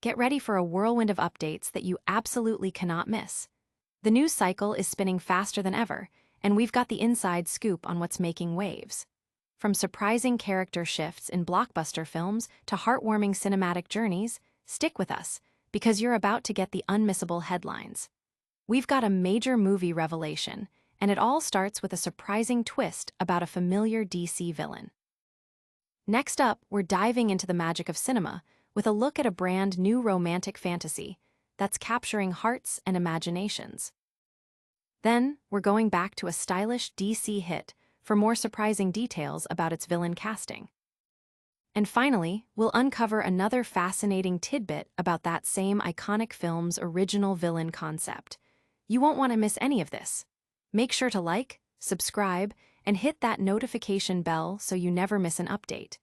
Get ready for a whirlwind of updates that you absolutely cannot miss. The news cycle is spinning faster than ever, and we've got the inside scoop on what's making waves. From surprising character shifts in blockbuster films to heartwarming cinematic journeys, stick with us, because you're about to get the unmissable headlines. We've got a major movie revelation, and it all starts with a surprising twist about a familiar DC villain. Next up, we're diving into the magic of cinema with a look at a brand new romantic fantasy that's capturing hearts and imaginations. Then, we're going back to a stylish DC hit for more surprising details about its villain casting. And finally, we'll uncover another fascinating tidbit about that same iconic film's original villain concept. You won't want to miss any of this. Make sure to like, subscribe, and hit that notification bell so you never miss an update.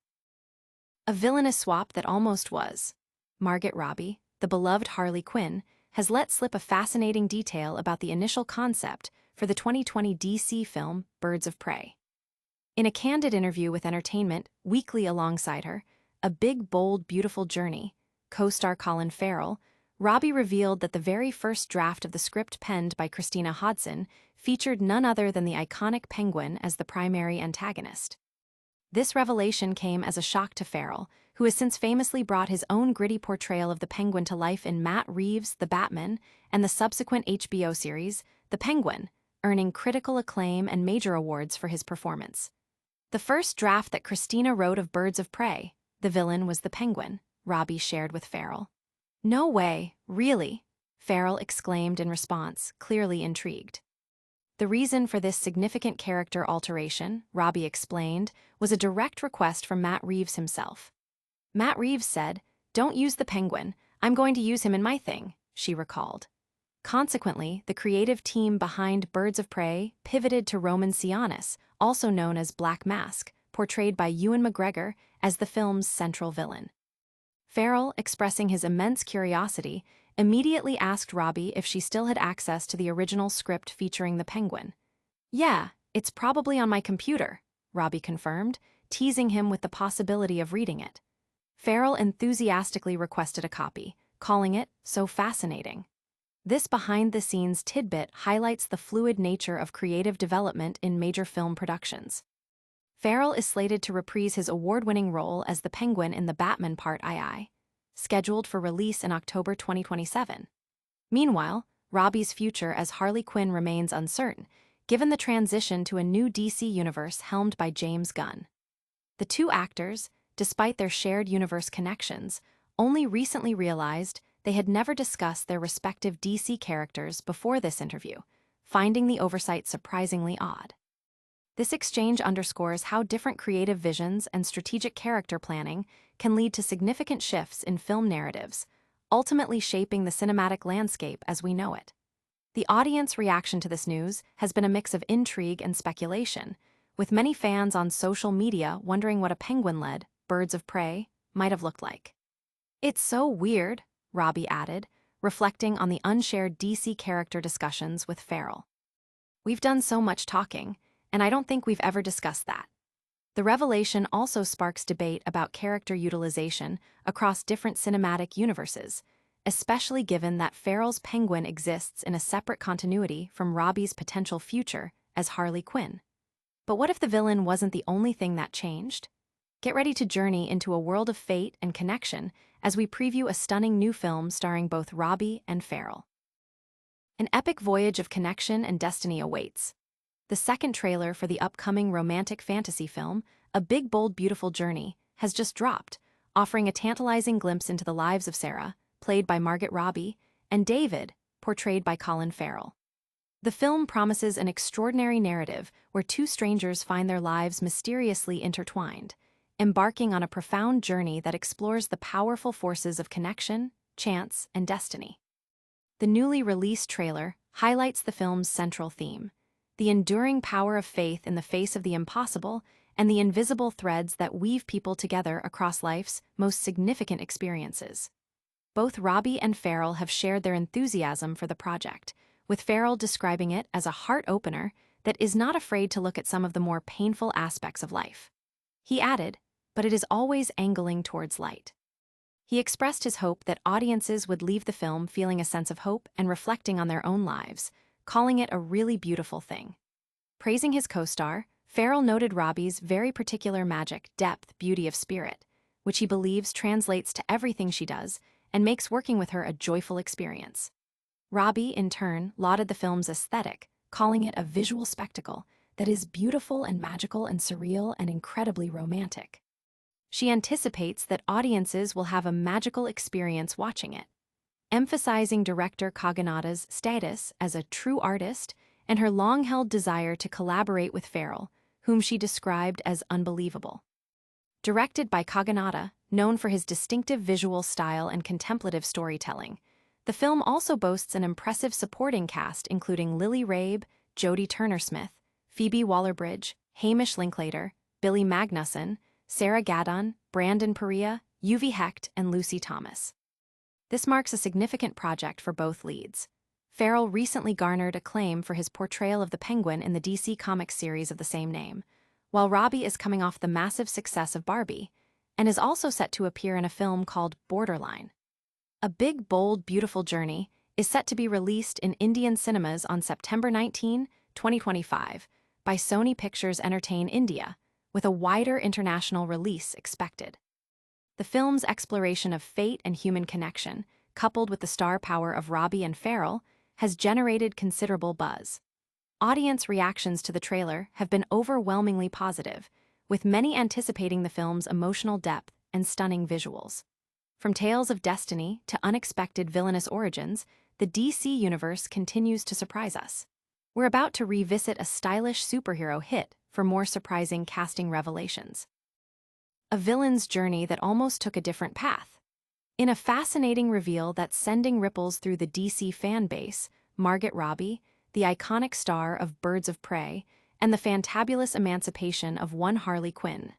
A villainous swap that almost was. Margot Robbie, the beloved Harley Quinn, has let slip a fascinating detail about the initial concept for the 2020 DC film Birds of Prey. In a candid interview with Entertainment Weekly alongside her, A Big, Bold, Beautiful Journey, co-star Colin Farrell, Robbie revealed that the very first draft of the script penned by Christina Hodson featured none other than the iconic Penguin as the primary antagonist. This revelation came as a shock to Farrell, who has since famously brought his own gritty portrayal of the Penguin to life in Matt Reeves' The Batman and the subsequent HBO series, The Penguin, earning critical acclaim and major awards for his performance. The first draft that Christina wrote of Birds of Prey, the villain was the Penguin, Robbie shared with Farrell. "No way, really?" Farrell exclaimed in response, clearly intrigued. The reason for this significant character alteration, Robbie explained, was a direct request from Matt Reeves himself. Matt Reeves said, "Don't use the Penguin, I'm going to use him in my thing," she recalled. Consequently, the creative team behind Birds of Prey pivoted to Roman Sionis, also known as Black Mask, portrayed by Ewan McGregor as the film's central villain. Farrell, expressing his immense curiosity, immediately asked Robbie if she still had access to the original script featuring the Penguin. "Yeah, it's probably on my computer," Robbie confirmed, teasing him with the possibility of reading it. Farrell enthusiastically requested a copy, calling it so fascinating. This behind-the-scenes tidbit highlights the fluid nature of creative development in major film productions. Farrell is slated to reprise his award-winning role as the Penguin in the Batman Part II, scheduled for release in October 2027. Meanwhile, Robbie's future as Harley Quinn remains uncertain, given the transition to a new DC universe helmed by James Gunn. The two actors, despite their shared universe connections, only recently realized they had never discussed their respective DC characters before this interview, finding the oversight surprisingly odd. This exchange underscores how different creative visions and strategic character planning can lead to significant shifts in film narratives, ultimately shaping the cinematic landscape as we know it. The audience reaction to this news has been a mix of intrigue and speculation, with many fans on social media wondering what a Penguin-led Birds of Prey might have looked like. "It's so weird," Robbie added, reflecting on the unshared DC character discussions with Farrell. "We've done so much talking, and I don't think we've ever discussed that." The revelation also sparks debate about character utilization across different cinematic universes, especially given that Farrell's Penguin exists in a separate continuity from Robbie's potential future as Harley Quinn. But what if the villain wasn't the only thing that changed? Get ready to journey into a world of fate and connection as we preview a stunning new film starring both Robbie and Farrell. An epic voyage of connection and destiny awaits. The second trailer for the upcoming romantic fantasy film, A Big, Bold, Beautiful Journey, has just dropped, offering a tantalizing glimpse into the lives of Sarah, played by Margot Robbie, and David, portrayed by Colin Farrell. The film promises an extraordinary narrative where two strangers find their lives mysteriously intertwined, embarking on a profound journey that explores the powerful forces of connection, chance, and destiny. The newly released trailer highlights the film's central theme: the enduring power of faith in the face of the impossible and the invisible threads that weave people together across life's most significant experiences. Both Robbie and Farrell have shared their enthusiasm for the project, with Farrell describing it as a heart-opener that is not afraid to look at some of the more painful aspects of life. He added, "But it is always angling towards light." He expressed his hope that audiences would leave the film feeling a sense of hope and reflecting on their own lives, calling it a really beautiful thing. Praising his co-star, Farrell noted Robbie's very particular magic, depth, beauty of spirit, which he believes translates to everything she does and makes working with her a joyful experience. Robbie, in turn, lauded the film's aesthetic, calling it a visual spectacle that is beautiful and magical and surreal and incredibly romantic. She anticipates that audiences will have a magical experience watching it, emphasizing director Kaganada's status as a true artist and her long-held desire to collaborate with Farrell, whom she described as unbelievable. Directed by Kaganada, known for his distinctive visual style and contemplative storytelling, the film also boasts an impressive supporting cast including Lily Rabe, Jodie Turner-Smith, Phoebe Waller-Bridge, Hamish Linklater, Billy Magnussen, Sarah Gadon, Brandon Perea, Uwe Hecht, and Lucy Thomas. This marks a significant project for both leads. Farrell recently garnered acclaim for his portrayal of the Penguin in the DC Comics series of the same name, while Robbie is coming off the massive success of Barbie, and is also set to appear in a film called Borderline. A Big, Bold, Beautiful Journey is set to be released in Indian cinemas on September 19, 2025, by Sony Pictures Entertain India, with a wider international release expected. The film's exploration of fate and human connection, coupled with the star power of Robbie and Farrell, has generated considerable buzz. Audience reactions to the trailer have been overwhelmingly positive, with many anticipating the film's emotional depth and stunning visuals. From tales of destiny to unexpected villainous origins, the DC universe continues to surprise us. We're about to revisit a stylish superhero hit for more surprising casting revelations. A villain's journey that almost took a different path. In a fascinating reveal that's sending ripples through the DC fan base, Margot Robbie, the iconic star of Birds of Prey and the fantabulous emancipation of one Harley Quinn,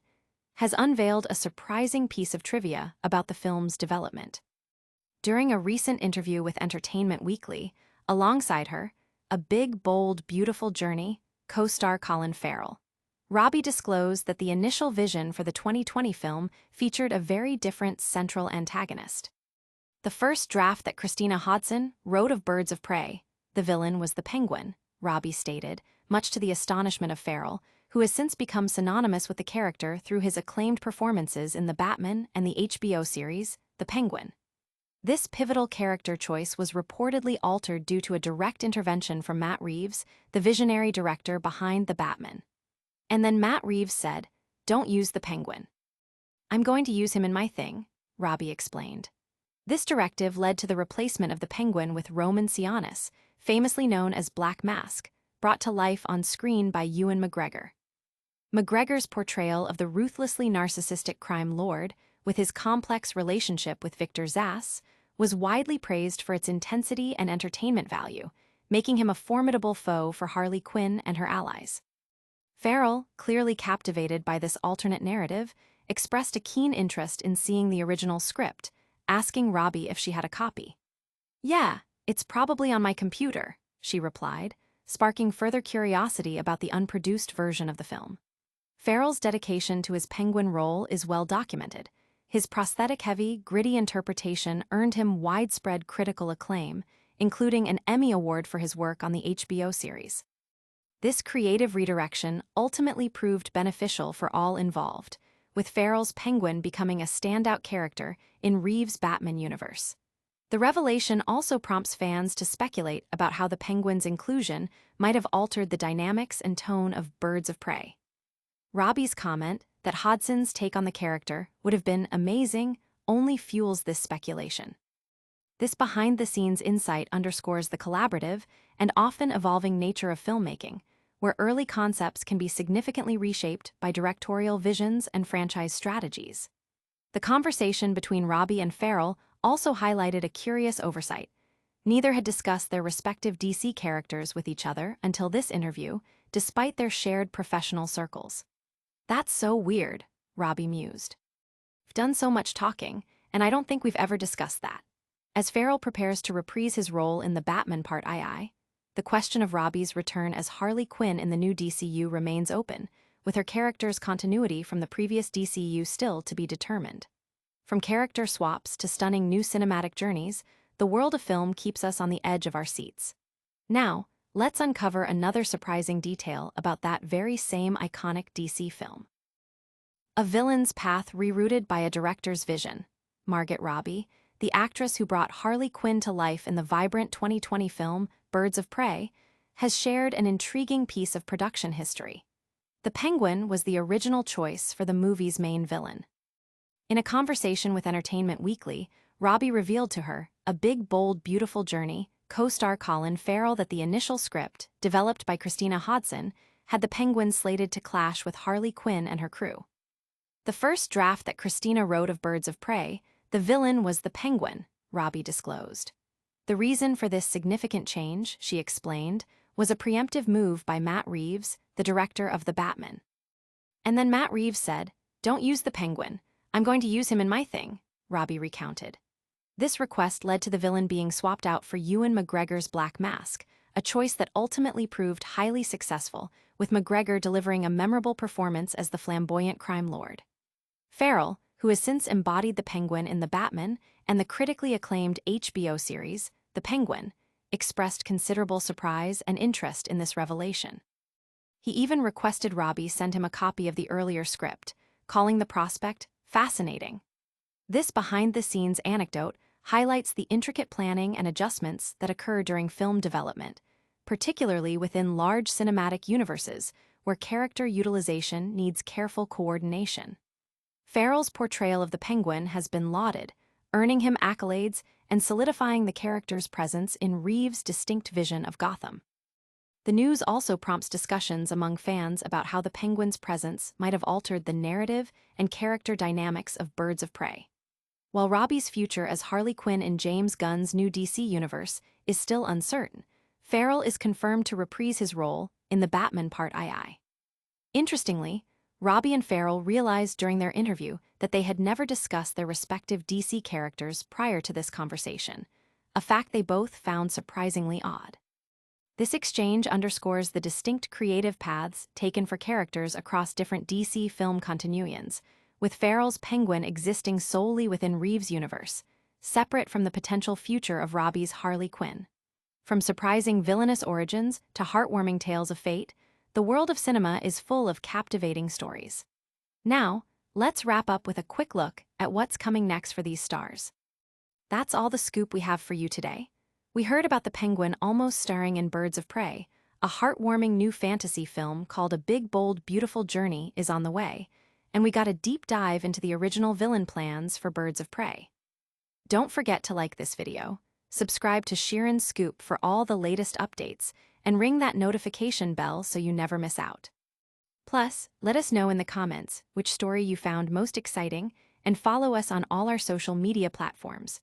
has unveiled a surprising piece of trivia about the film's development. During a recent interview with Entertainment Weekly, alongside her, A Big, Bold, Beautiful Journey, co-star Colin Farrell, Robbie disclosed that the initial vision for the 2020 film featured a very different central antagonist. The first draft that Christina Hodson wrote of Birds of Prey, the villain was the Penguin, Robbie stated, much to the astonishment of Farrell, who has since become synonymous with the character through his acclaimed performances in the Batman and the HBO series, The Penguin. This pivotal character choice was reportedly altered due to a direct intervention from Matt Reeves, the visionary director behind The Batman. And then Matt Reeves said, "Don't use the Penguin. I'm going to use him in my thing," Robbie explained. This directive led to the replacement of the Penguin with Roman Sionis, famously known as Black Mask, brought to life on screen by Ewan McGregor. McGregor's portrayal of the ruthlessly narcissistic crime lord, with his complex relationship with Victor Zsasz, was widely praised for its intensity and entertainment value, making him a formidable foe for Harley Quinn and her allies. Farrell, clearly captivated by this alternate narrative, expressed a keen interest in seeing the original script, asking Robbie if she had a copy. "Yeah, it's probably on my computer," she replied, sparking further curiosity about the unproduced version of the film. Farrell's dedication to his Penguin role is well documented. His prosthetic-heavy, gritty interpretation earned him widespread critical acclaim, including an Emmy Award for his work on the HBO series. This creative redirection ultimately proved beneficial for all involved, with Farrell's Penguin becoming a standout character in Reeves' Batman universe. The revelation also prompts fans to speculate about how the Penguin's inclusion might have altered the dynamics and tone of Birds of Prey. Robbie's comment that Hodson's take on the character would have been amazing only fuels this speculation. This behind-the-scenes insight underscores the collaborative and often evolving nature of filmmaking, where early concepts can be significantly reshaped by directorial visions and franchise strategies. The conversation between Robbie and Farrell also highlighted a curious oversight. Neither had discussed their respective DC characters with each other until this interview, despite their shared professional circles. "That's so weird," Robbie mused. "We've done so much talking, and I don't think we've ever discussed that." As Farrell prepares to reprise his role in the Batman Part II, the question of Robbie's return as Harley Quinn in the new DCU remains open, with her character's continuity from the previous DCU still to be determined. From character swaps to stunning new cinematic journeys, the world of film keeps us on the edge of our seats. Now, let's uncover another surprising detail about that very same iconic DC film. A villain's path rerouted by a director's vision. Margot Robbie, the actress who brought Harley Quinn to life in the vibrant 2020 film Birds of Prey, has shared an intriguing piece of production history. The Penguin was the original choice for the movie's main villain. In a conversation with Entertainment Weekly, Robbie revealed to her, A Big, Bold, Beautiful Journey, co-star Colin Farrell, that the initial script, developed by Christina Hodson, had the Penguin slated to clash with Harley Quinn and her crew. The first draft that Christina wrote of Birds of Prey, the villain was the Penguin, Robbie disclosed. The reason for this significant change, she explained, was a preemptive move by Matt Reeves, the director of The Batman. And then Matt Reeves said, "Don't use the Penguin. I'm going to use him in my thing," Robbie recounted. This request led to the villain being swapped out for Ewan McGregor's Black Mask, a choice that ultimately proved highly successful, with McGregor delivering a memorable performance as the flamboyant crime lord. Farrell, who has since embodied the Penguin in The Batman and the critically acclaimed HBO series, The Penguin, expressed considerable surprise and interest in this revelation. He even requested Robbie send him a copy of the earlier script, calling the prospect fascinating. This behind-the-scenes anecdote highlights the intricate planning and adjustments that occur during film development, particularly within large cinematic universes where character utilization needs careful coordination. Farrell's portrayal of the Penguin has been lauded, earning him accolades and solidifying the character's presence in Reeves' distinct vision of Gotham. The news also prompts discussions among fans about how the Penguin's presence might have altered the narrative and character dynamics of Birds of Prey. While Robbie's future as Harley Quinn in James Gunn's new DC universe is still uncertain, Farrell is confirmed to reprise his role in the Batman Part II. Interestingly, Robbie and Farrell realized during their interview that they had never discussed their respective DC characters prior to this conversation, a fact they both found surprisingly odd. This exchange underscores the distinct creative paths taken for characters across different DC film continuities, with Farrell's Penguin existing solely within Reeves' universe, separate from the potential future of Robbie's Harley Quinn. From surprising villainous origins to heartwarming tales of fate, the world of cinema is full of captivating stories. Now, let's wrap up with a quick look at what's coming next for these stars. That's all the scoop we have for you today. We heard about the Penguin almost starring in Birds of Prey. A heartwarming new fantasy film called A Big, Bold, Beautiful Journey is on the way, and we got a deep dive into the original villain plans for Birds of Prey. Don't forget to like this video, subscribe to Sheeran's Scoop for all the latest updates, and ring that notification bell so you never miss out. Plus, let us know in the comments which story you found most exciting, and follow us on all our social media platforms.